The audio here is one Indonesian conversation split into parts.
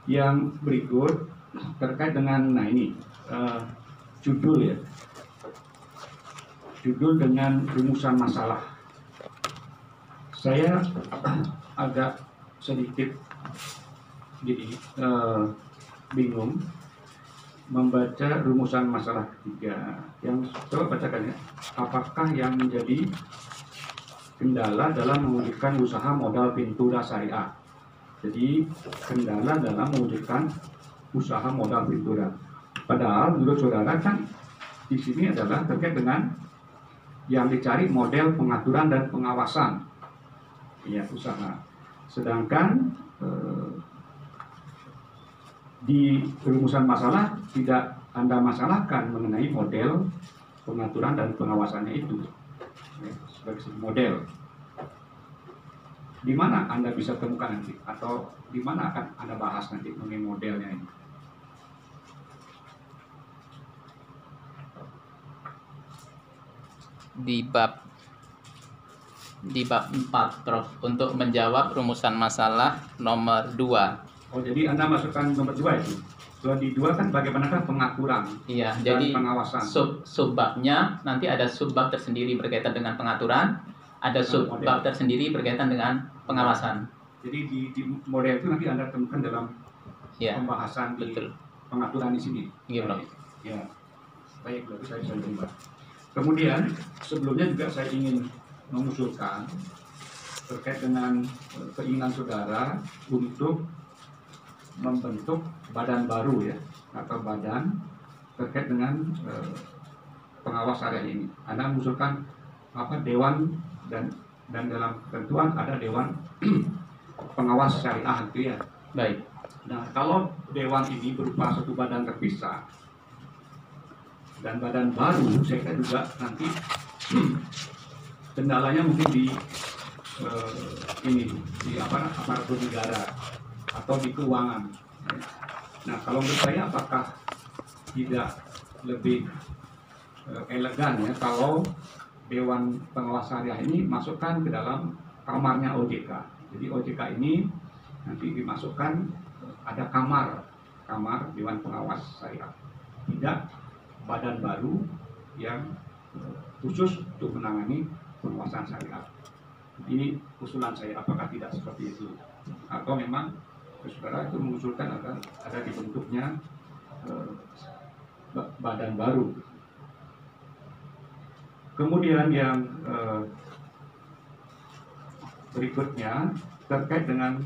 Yang berikut terkait dengan, nah ini judul ya, judul dengan rumusan masalah. Saya agak sedikit jadi bingung membaca rumusan masalah ketiga. Yang coba bacakan ya, apakah yang menjadi kendala dalam mewujudkan usaha modal Pintura Syariah? Jadi kendala dalam mewujudkan usaha modal Pintura. Padahal menurut saudara kan di sini adalah terkait dengan yang dicari model pengaturan dan pengawasan ya usaha. Sedangkan di rumusan masalah tidak Anda masalahkan mengenai model pengaturan dan pengawasannya itu ya, sebagai model. Di mana Anda bisa temukan nanti, atau di mana akan Anda bahas nanti mengenai modelnya ini? Di bab 4, Prof, untuk menjawab rumusan masalah nomor 2. Oh, jadi Anda masukkan nomor 2 itu. Di 2 kan bagaimanakah pengaturan Iya, dan jadi pengawasan. subbabnya nanti ada subbab tersendiri berkaitan dengan pengaturan, ada subbab tersendiri berkaitan dengan pengawasan. Jadi di model itu nanti Anda temukan dalam Ya, pembahasan betul. di pengaturan di sini. Iya, Prof. Ya, baik, berarti saya bisa terima. Kemudian sebelumnya juga saya ingin mengusulkan terkait dengan keinginan saudara untuk membentuk badan baru ya, atau badan terkait dengan pengawas syariah ini. Anda mengusulkan apa, dewan dan dalam ketentuan ada dewan pengawas syariah itu ya. Baik. Nah, kalau dewan ini berupa satu badan terpisah dan badan baru, saya kira juga nanti kendalanya mungkin di aparatur negara atau di keuangan. Nah, kalau menurut saya apakah tidak lebih elegan ya kalau Dewan Pengawas Syariah ini masukkan ke dalam kamarnya OJK. Jadi OJK ini nanti dimasukkan ada kamar Dewan Pengawas Syariah, tidak badan baru yang khusus untuk menangani pengawasan syariah. Ini usulan saya, apakah tidak seperti itu? Atau memang saudara itu mengusulkan agar ada dibentuknya badan baru. Kemudian yang berikutnya terkait dengan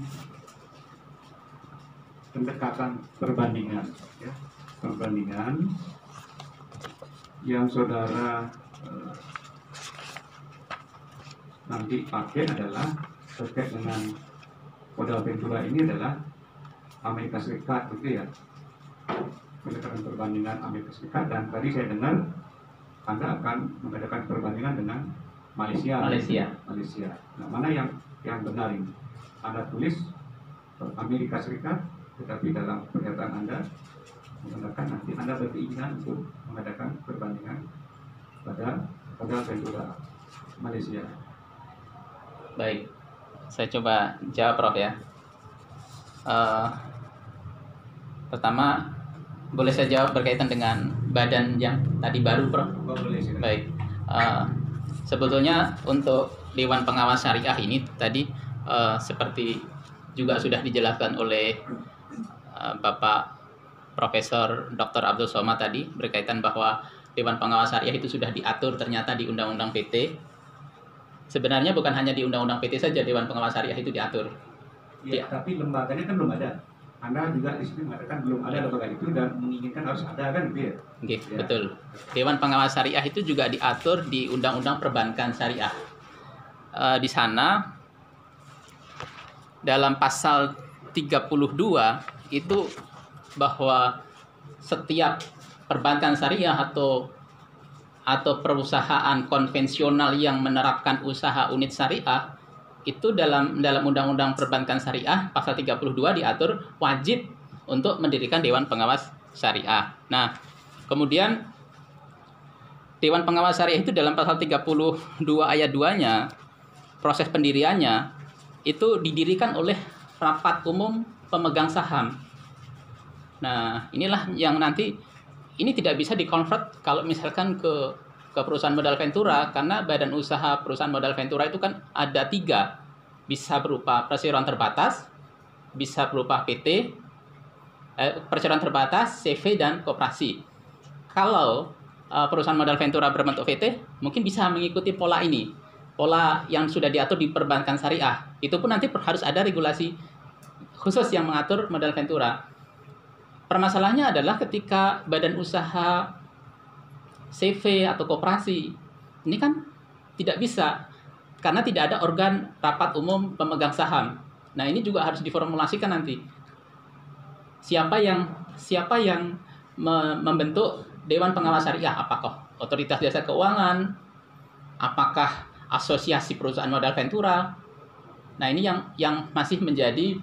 pendekatan perbandingan, ya. Perbandingan yang saudara nanti pakai adalah terkait dengan modal Pintura ini adalah Amerika Serikat, gitu ya, pendekatan perbandingan Amerika Serikat. Dan tadi saya dengar Anda akan mengadakan perbandingan dengan Malaysia. Nah, mana yang benar ini? Anda tulis Amerika Serikat, tetapi dalam pernyataan Anda mengatakan nanti Anda berkeinginan untuk mengadakan perbandingan pada modal Pintura Malaysia. Baik, saya coba jawab, Prof ya. Pertama, boleh saya jawab berkaitan dengan badan yang tadi baru, Prof? Oh, boleh, silakan. Baik, sebetulnya untuk Dewan Pengawas Syariah ini tadi seperti juga sudah dijelaskan oleh Bapak Profesor Dr. Abdul Somad tadi berkaitan bahwa Dewan Pengawas Syariah itu sudah diatur ternyata di Undang-Undang PT. Sebenarnya bukan hanya di Undang-Undang PT saja Dewan Pengawas Syariah itu diatur. Ya, tapi lembaganya kan belum ada. Anda juga di sini mengatakan belum ada lembaga itu dan menginginkan harus ada, kan gitu ya? Oke, ya. Betul. Dewan Pengawas Syariah itu juga diatur di Undang-Undang Perbankan Syariah. Di sana dalam pasal 32 itu bahwa setiap perbankan syariah atau perusahaan konvensional yang menerapkan usaha unit syariah itu dalam Undang-Undang Perbankan Syariah pasal 32 diatur wajib untuk mendirikan Dewan Pengawas Syariah. Nah, kemudian Dewan Pengawas Syariah itu dalam pasal 32 ayat 2-nya proses pendiriannya itu didirikan oleh rapat umum pemegang saham. Nah, inilah yang nanti ini tidak bisa dikonvert kalau misalkan ke perusahaan modal ventura, karena badan usaha perusahaan modal ventura itu kan ada 3, bisa berupa perseroan terbatas, bisa berupa PT, perseroan terbatas, CV, dan koperasi. Kalau perusahaan modal ventura berbentuk VT, mungkin bisa mengikuti pola ini, pola yang sudah diatur di perbankan syariah. Itu pun nanti harus ada regulasi khusus yang mengatur modal ventura. Permasalahannya adalah ketika badan usaha CV atau koperasi, ini kan tidak bisa, karena tidak ada organ rapat umum pemegang saham. Nah, ini juga harus diformulasikan nanti. Siapa yang membentuk Dewan Pengawas Syariah? Apakah Otoritas Jasa Keuangan? Apakah Asosiasi Perusahaan Modal Ventura? Nah, ini yang masih menjadi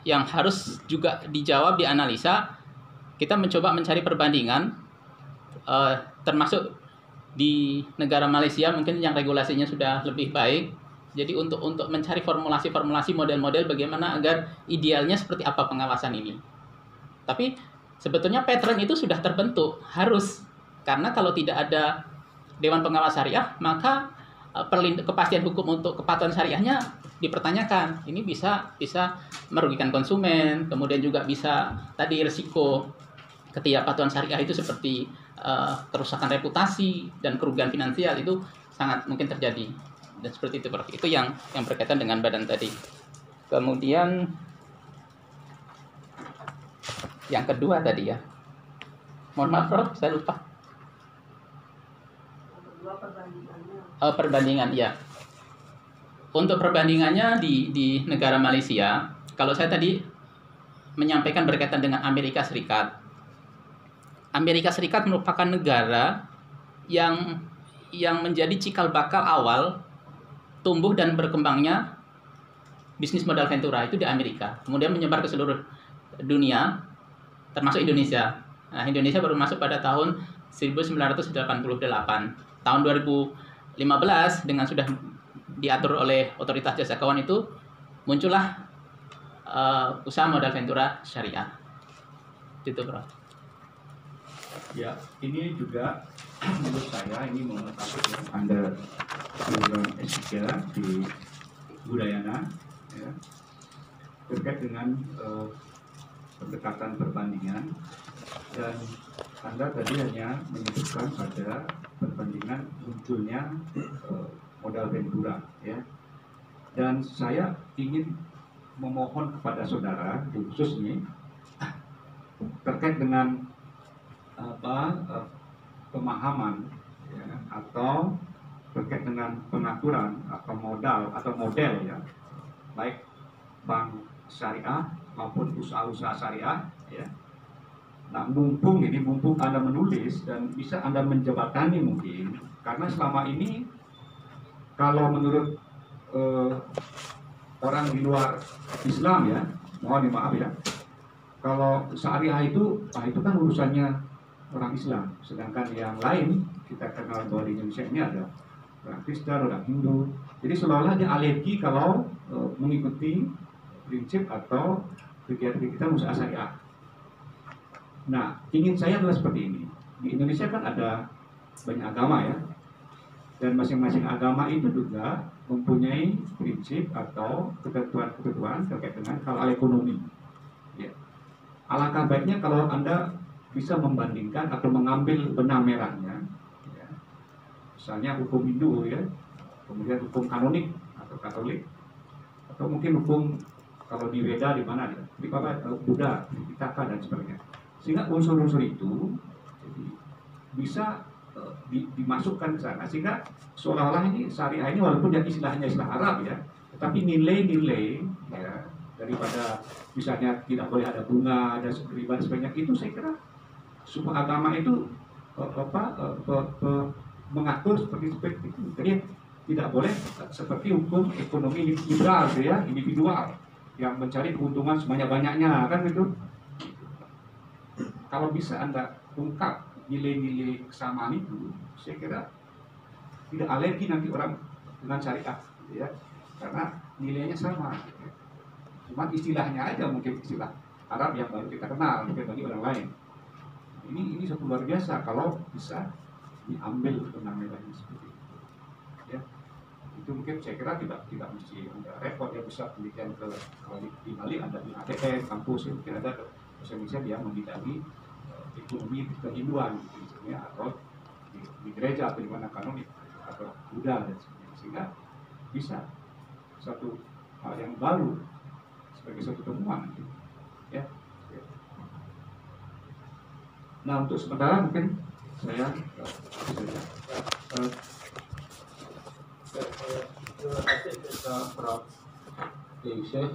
yang harus juga dijawab, dianalisa. Kita mencoba mencari perbandingan, termasuk di negara Malaysia mungkin yang regulasinya sudah lebih baik. Jadi untuk mencari formulasi model-model bagaimana agar idealnya seperti apa pengawasan ini. Tapi sebetulnya pattern itu sudah terbentuk, harus. Karena kalau tidak ada Dewan Pengawas Syariah, maka kepastian hukum untuk kepatuhan syariahnya dipertanyakan. Ini bisa merugikan konsumen, kemudian juga bisa tadi risiko ketidakpatuhan syariah itu seperti kerusakan reputasi dan kerugian finansial itu sangat mungkin terjadi. Dan seperti itu, Prof. Itu yang berkaitan dengan badan tadi. Kemudian yang kedua tadi ya. Mohon maaf, Prof, saya lupa. Perbandingan, ya. Untuk perbandingannya di negara Malaysia, kalau saya tadi menyampaikan berkaitan dengan Amerika Serikat. Amerika Serikat merupakan negara yang menjadi cikal bakal awal tumbuh dan berkembangnya bisnis modal ventura itu di Amerika. Kemudian menyebar ke seluruh dunia, termasuk Indonesia. Nah, Indonesia baru masuk pada tahun 1988. Tahun 2015 dengan sudah diatur oleh Otoritas Jasa Keuangan itu muncullah usaha modal ventura syariah. Itu, Bro. Ya, ini juga menurut saya ini mengetahui Anda program S3 di Udayana ya, terkait dengan pendekatan perbandingan, dan Anda tadi hanya menyebutkan pada perbandingan munculnya modal ventura ya. Dan saya ingin memohon kepada saudara khusus ini terkait dengan pemahaman ya, atau terkait dengan pengaturan atau modal atau model ya, baik bank syariah maupun usaha-usaha syariah ya. Nah, mumpung Anda menulis dan bisa Anda menjembatani mungkin, karena selama ini kalau menurut orang di luar Islam ya, mohon dimaaf ya, kalau syariah itu kan urusannya orang Islam, sedangkan yang lain kita kenal bahwa di Indonesia ini ada orang Kristen, orang Hindu. Jadi seolah-olah dia alergi kalau mengikuti prinsip atau kegiatan usaha syariah. Nah, ingin saya adalah seperti ini. Di Indonesia kan ada banyak agama ya, dan masing-masing agama itu juga mempunyai prinsip atau ketentuan terkait dengan hal ekonomi. Ya. Alangkah baiknya kalau Anda bisa membandingkan atau mengambil benang merahnya, ya. Misalnya hukum Hindu ya, kemudian hukum kanonik atau Katolik, atau mungkin hukum kalau di Weda di mana ya, di Buddha, di Pitaka dan sebagainya. Sehingga unsur-unsur itu jadi bisa dimasukkan ke sana, sehingga seolah-olah ini syariah ini walaupun yang istilahnya istilah Arab ya, tetapi nilai-nilai ya, daripada misalnya tidak boleh ada bunga, ada riba dan sebagainya, itu saya kira semua agama itu mengatur seperti itu. Jadi tidak boleh seperti hukum ekonomi liberal ya, individual yang mencari keuntungan sebanyak-banyaknya kan gitu. Kalau bisa Anda ungkap nilai-nilai kesamaan itu, saya kira tidak alergi nanti orang dengan syariah ya, karena nilainya sama. Cuma istilahnya aja mungkin istilah Arab yang baru kita kenal mungkin bagi orang lain. Ini satu luar biasa kalau bisa diambil kemenangannya seperti itu. Ya, itu mungkin saya kira tidak mesti ada repot ya, bisa pendidikan ke kalau di Bali ada di ATM kampus, mungkin ada dosen-dosen yang membidangi ekonomi kehinduan gitu, misalnya, atau di gereja atau di mana kanonik atau Buddha dan sebagainya, sehingga bisa satu hal yang baru sebagai suatu temuan gitu. Ya. Nah, untuk sementara mungkin saya terima kasih kepada Prof. Yusuf